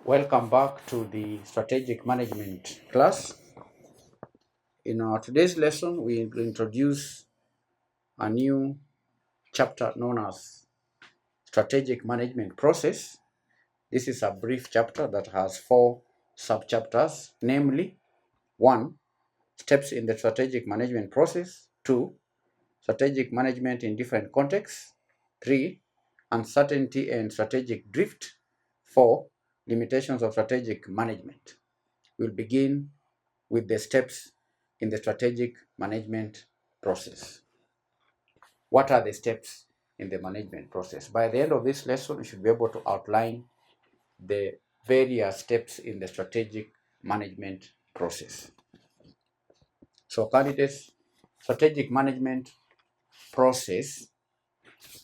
Welcome back to the strategic management class. In our today's lesson, we will introduce a new chapter known as strategic management process. This is a brief chapter that has 4 sub-chapters, namely 1. Steps in the strategic management process. 2. Strategic management in different contexts. 3. Uncertainty and strategic drift. 4. Limitations of strategic management. We'll begin with the steps in the strategic management process. What are the steps in the management process? By the end of this lesson, we should be able to outline the various steps in the strategic management process. So, candidates, strategic management process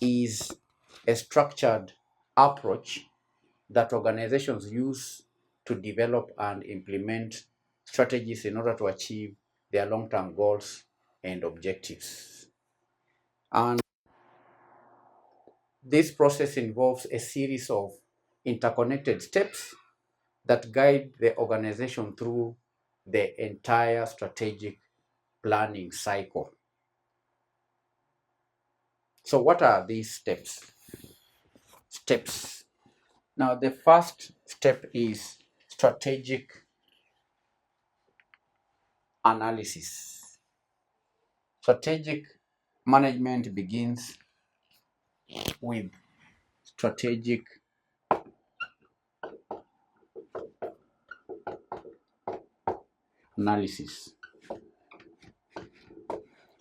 is a structured approach that organizations use to develop and implement strategies in order to achieve their long-term goals and objectives. And this process involves a series of interconnected steps that guide the organization through the entire strategic planning cycle. So what are these steps? Now, the first step is strategic analysis. Strategic management begins with strategic analysis.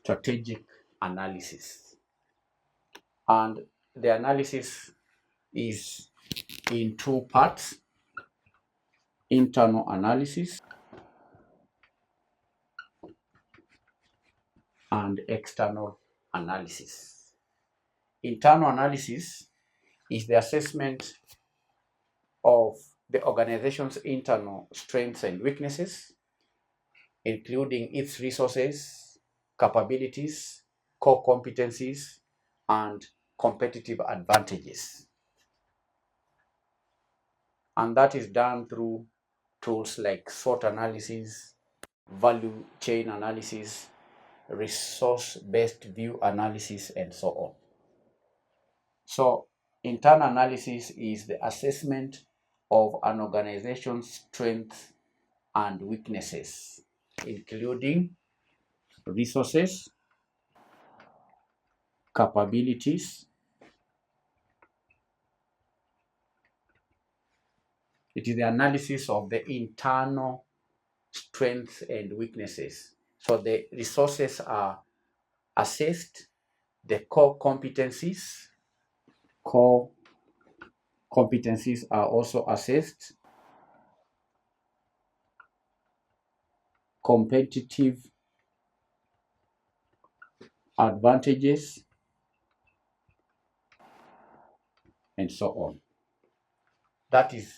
Strategic analysis. And the analysis is in 2 parts: internal analysis and external analysis. Internal analysis is the assessment of the organization's internal strengths and weaknesses, including its resources, capabilities, core competencies, and competitive advantages. And that is done through tools like SWOT analysis, value chain analysis, resource-based view analysis, and so on. So, internal analysis is the assessment of an organization's strengths and weaknesses, including resources, capabilities. It is the analysis of the internal strengths and weaknesses. So the resources are assessed, the core competencies are also assessed, competitive advantages, and so on. That is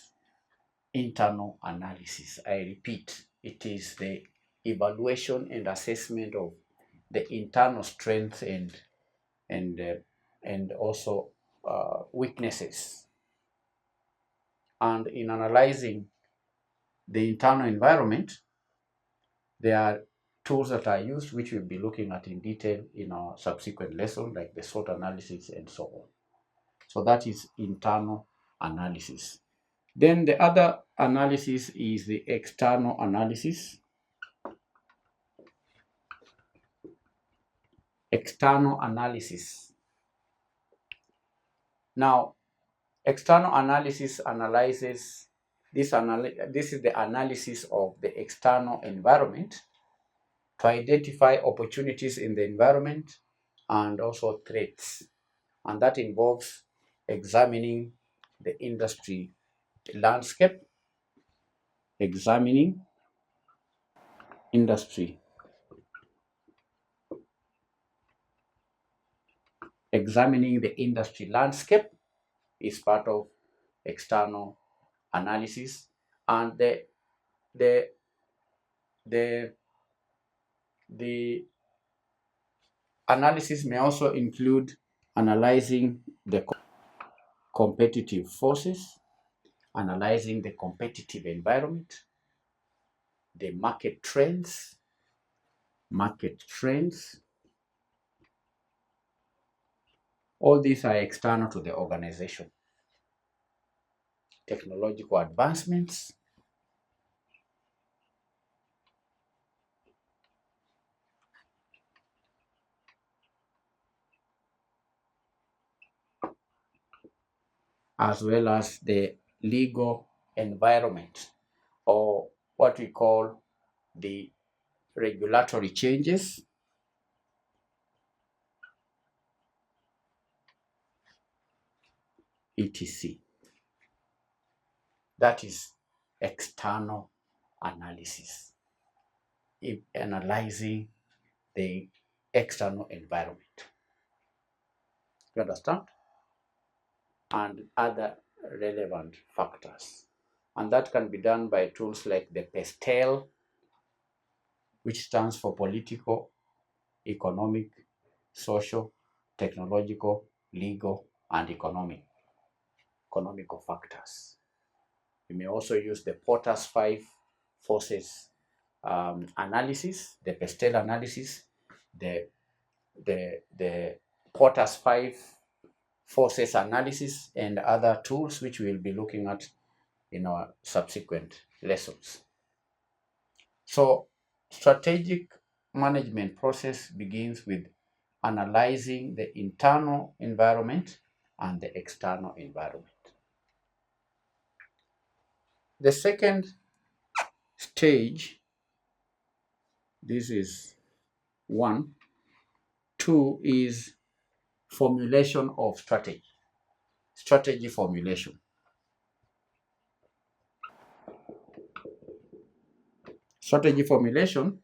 internal analysis. I repeat, it is the evaluation and assessment of the internal strengths and also weaknesses. And in analyzing the internal environment, there are tools that are used, which we'll be looking at in detail in our subsequent lesson, like the SWOT analysis and so on. So that is internal analysis. Then the other analysis is the external analysis. External analysis. Now, external analysis analyzes this is the analysis of the external environment to identify opportunities in the environment and also threats. And that involves examining the industry landscape, examining the industry landscape is part of external analysis, and the analysis may also include analyzing the competitive forces, analyzing the competitive environment, the market trends, all these are external to the organization. Technological advancements, as well as the legal environment, or what we call the regulatory changes, etc. That is external analysis, analyzing the external environment. You understand? And other relevant factors. And that can be done by tools like the PESTEL, which stands for political, economic, social, technological, legal, and economical factors. You may also use the Porter's 5 forces analysis, the PESTEL analysis, the Porter's 5 forces analysis, and other tools which we will be looking at in our subsequent lessons. So, strategic management process begins with analyzing the internal environment and the external environment. The second stage, this is 1. 2 is formulation of strategy formulation. Strategy formulation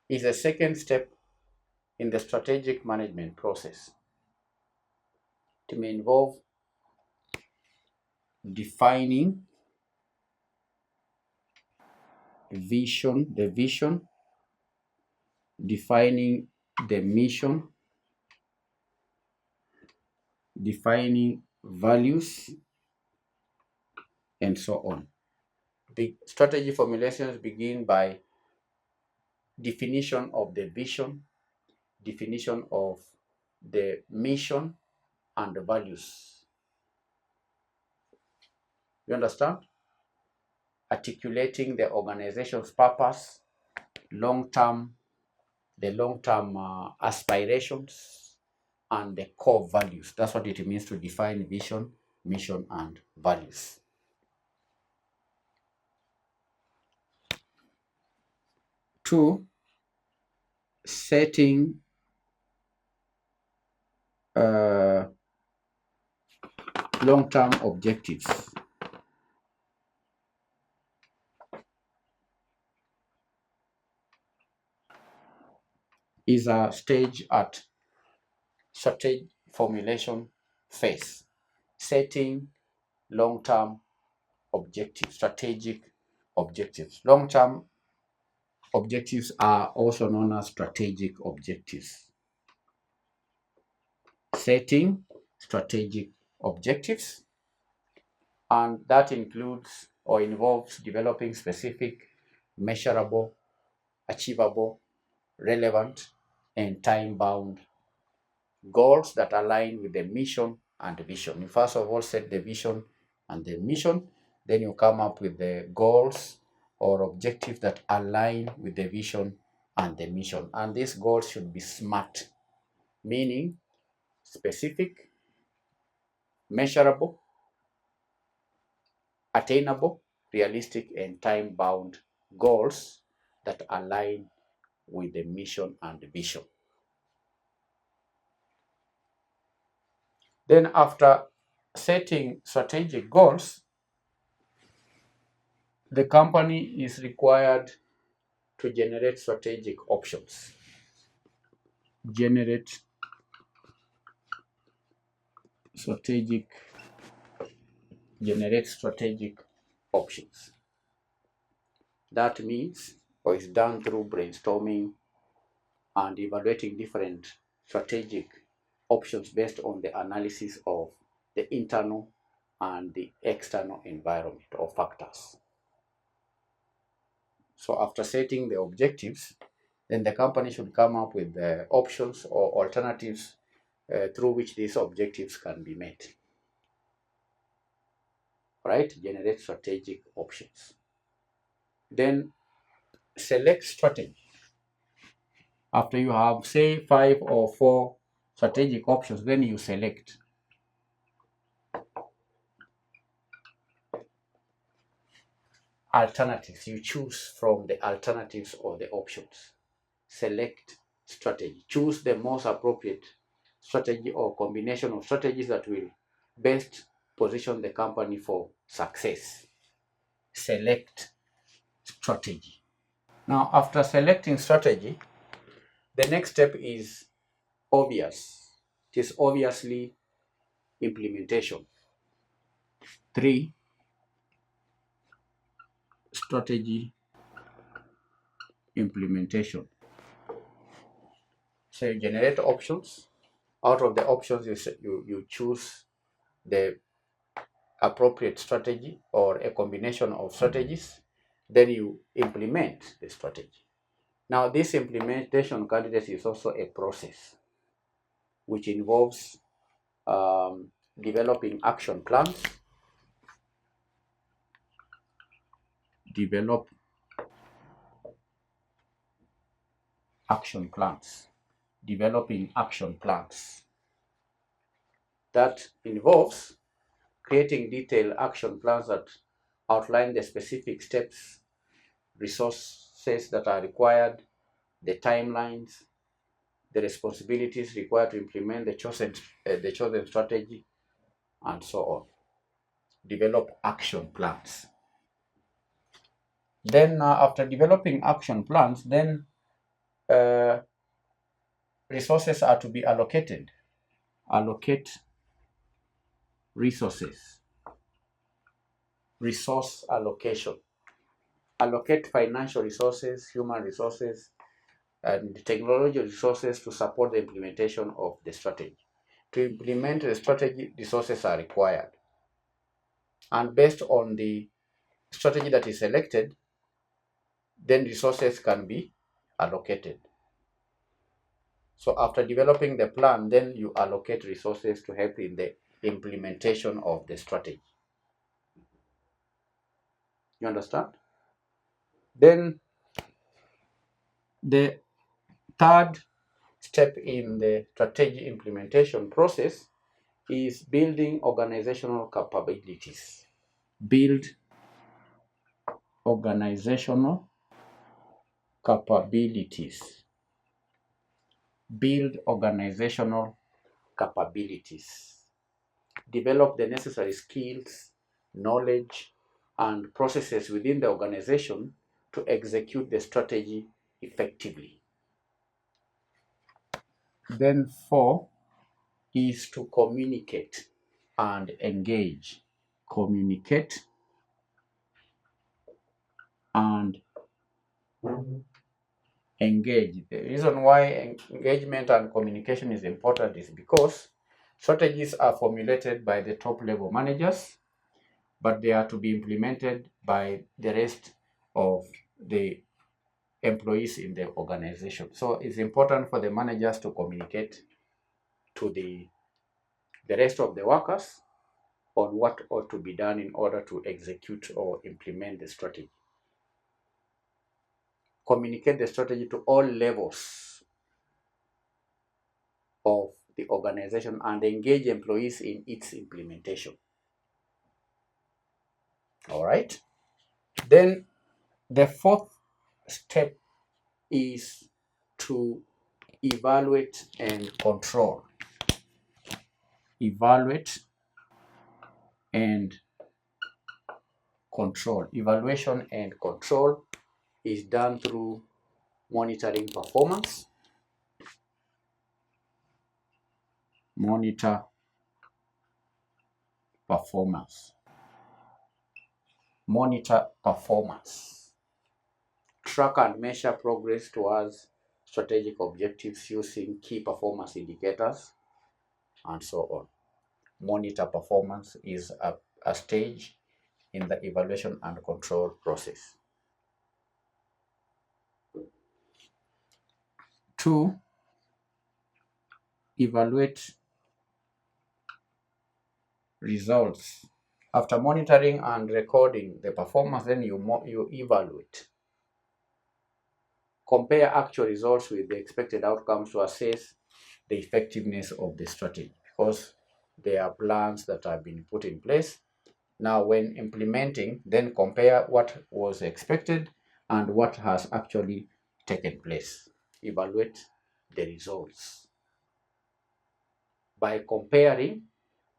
is a second step in the strategic management process. It may involve defining the vision, defining the mission, defining values, and so on. The strategy formulations begin by definition of the vision, definition of the mission, and the values. You understand? Articulating the organization's purpose, long-term aspirations, and the core values. That's what it means to define vision, mission, and values. 2, setting long-term objectives. Is a stage at strategic formulation phase, setting long-term objectives, strategic objectives. Long-term objectives are also known as strategic objectives. Setting strategic objectives, and that includes or involves developing specific, measurable, achievable, relevant, and time-bound goals that align with the mission and the vision. You first of all set the vision and the mission, then you come up with the goals or objectives that align with the vision and the mission. And these goals should be SMART, meaning specific, measurable, attainable, realistic, and time-bound goals that align with the mission and the vision. Then after setting strategic goals, the company is required to generate strategic options. Generate strategic options. That means, or is done through brainstorming and evaluating different strategic options based on the analysis of the internal and the external environment or factors. So after setting the objectives, then the company should come up with the options or alternatives through which these objectives can be met. Right? Generate strategic options. Then select strategy. After you have, say, 5 or 4 strategic options, then you select. Alternatives. You choose from the alternatives or the options. Select strategy. Choose the most appropriate strategy or combination of strategies that will best position the company for success. Select strategy. Now, after selecting strategy, the next step is obvious. It is obviously implementation. 3, strategy implementation. So you generate options. Out of the options, you choose the appropriate strategy or a combination of strategies. Then you implement the strategy. Now, this implementation candidate is also a process which involves developing action plans, develop action plans, developing action plans. That involves creating detailed action plans that outline the specific steps, resources that are required, the timelines, the responsibilities required to implement the chosen strategy, and so on. Develop action plans. Then after developing action plans, then resources are to be allocated. Allocate resources. Resource allocation. Allocate financial resources, human resources, and technology resources to support the implementation of the strategy. To implement the strategy, resources are required. And based on the strategy that is selected, then resources can be allocated. So after developing the plan, then you allocate resources to help in the implementation of the strategy. You understand? Then the third step in the strategy implementation process is building organizational capabilities. Build organizational capabilities. Build organizational capabilities. Develop the necessary skills, knowledge, and processes within the organization to execute the strategy effectively. Then 4 is to communicate and engage. Communicate and engage. The reason why engagement and communication is important is because strategies are formulated by the top level managers, but they are to be implemented by the rest of the employees in the organization. So it's important for the managers to communicate to the rest of the workers on what ought to be done in order to execute or implement the strategy. Communicate the strategy to all levels of the organization and engage employees in its implementation. All right. Then the 4th step is to evaluate and control. Evaluate and control. Evaluation and control is done through monitoring performance. Monitor performance. Monitor performance. Track and measure progress towards strategic objectives using key performance indicators and so on. monitor performance is a stage in the evaluation and control process. 2, evaluate results. After monitoring and recording the performance, then you evaluate. Compare actual results with the expected outcomes to assess the effectiveness of the strategy, because there are plans that have been put in place. Now, when implementing, then compare what was expected and what has actually taken place. Evaluate the results by comparing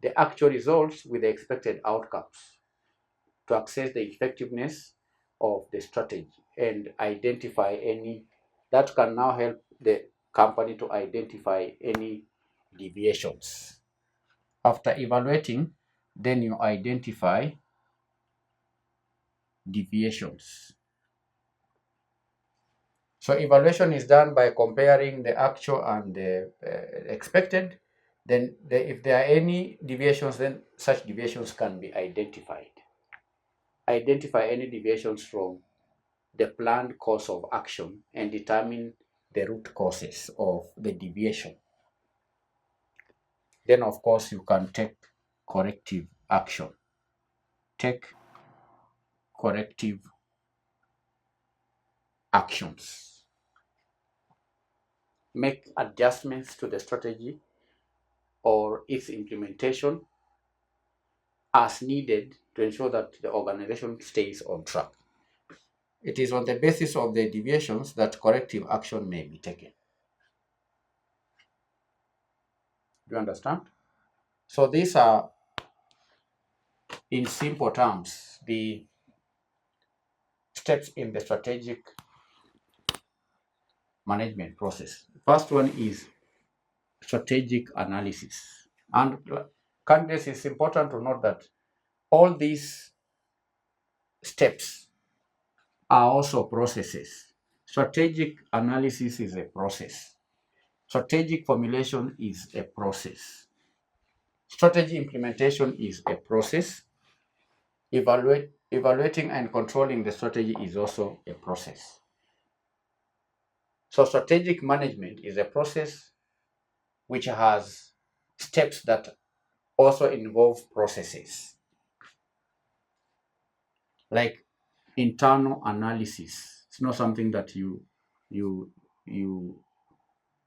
the actual results with the expected outcomes to assess the effectiveness of the strategy and identify any that can now help the company to identify any deviations. After evaluating, then you identify deviations. So evaluation is done by comparing the actual and the expected. Then if there are any deviations, then such deviations can be identified. Identify any deviations from the planned course of action and determine the root causes of the deviation. Then, of course, you can take corrective action. Take corrective actions. Make adjustments to the strategy or its implementation as needed to ensure that the organization stays on track. It is on the basis of the deviations that corrective action may be taken. Do you understand? So these are, in simple terms, the steps in the strategic management process. First one is strategic analysis. And candidates, it's important to note that all these steps are also processes. Strategic analysis is a process. Strategic formulation is a process. Strategy implementation is a process. Evaluating and controlling the strategy is also a process. So strategic management is a process which has steps that also involve processes, like internal analysis. It's not something that you you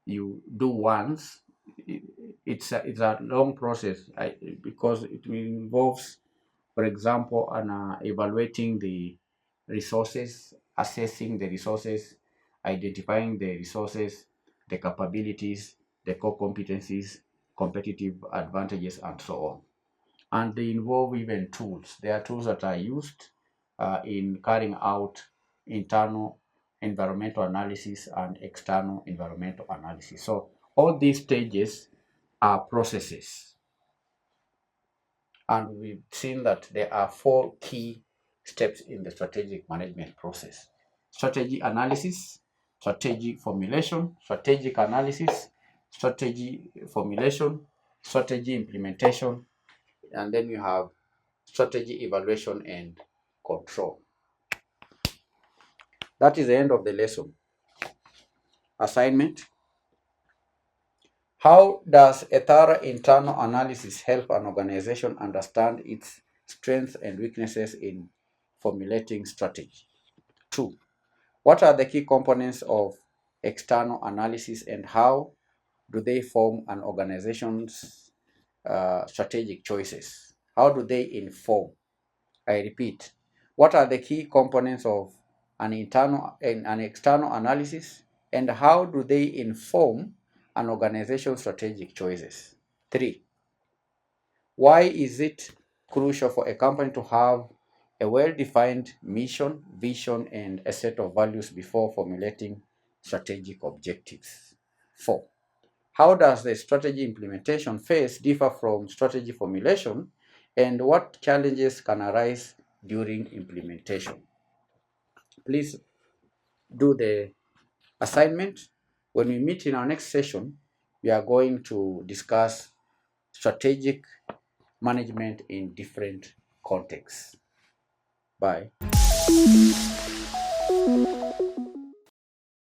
you do once. It's a long process, because it involves, for example, evaluating the resources, assessing the resources, identifying the resources, the capabilities, the core competencies, competitive advantages, and so on. And they involve even tools. There are tools that are used in carrying out internal environmental analysis and external environmental analysis. So all these stages are processes. And we've seen that there are 4 key steps in the strategic management process: strategy analysis, strategy formulation, strategic analysis, strategy formulation, strategy implementation, and then you have strategy evaluation and control. That is the end of the lesson. Assignment: how does a thorough internal analysis help an organization understand its strengths and weaknesses in formulating strategy? 2, what are the key components of external analysis and how do they form an organization's strategic choices? How do they inform? I repeat, what are the key components of an internal and an external analysis, and how do they inform an organization's strategic choices? 3, why is it crucial for a company to have a well-defined mission, vision, and a set of values before formulating strategic objectives? 4, how does the strategy implementation phase differ from strategy formulation, and what challenges can arise during implementation? Please do the assignment. When we meet in our next session, we are going to discuss strategic management in different contexts. Bye.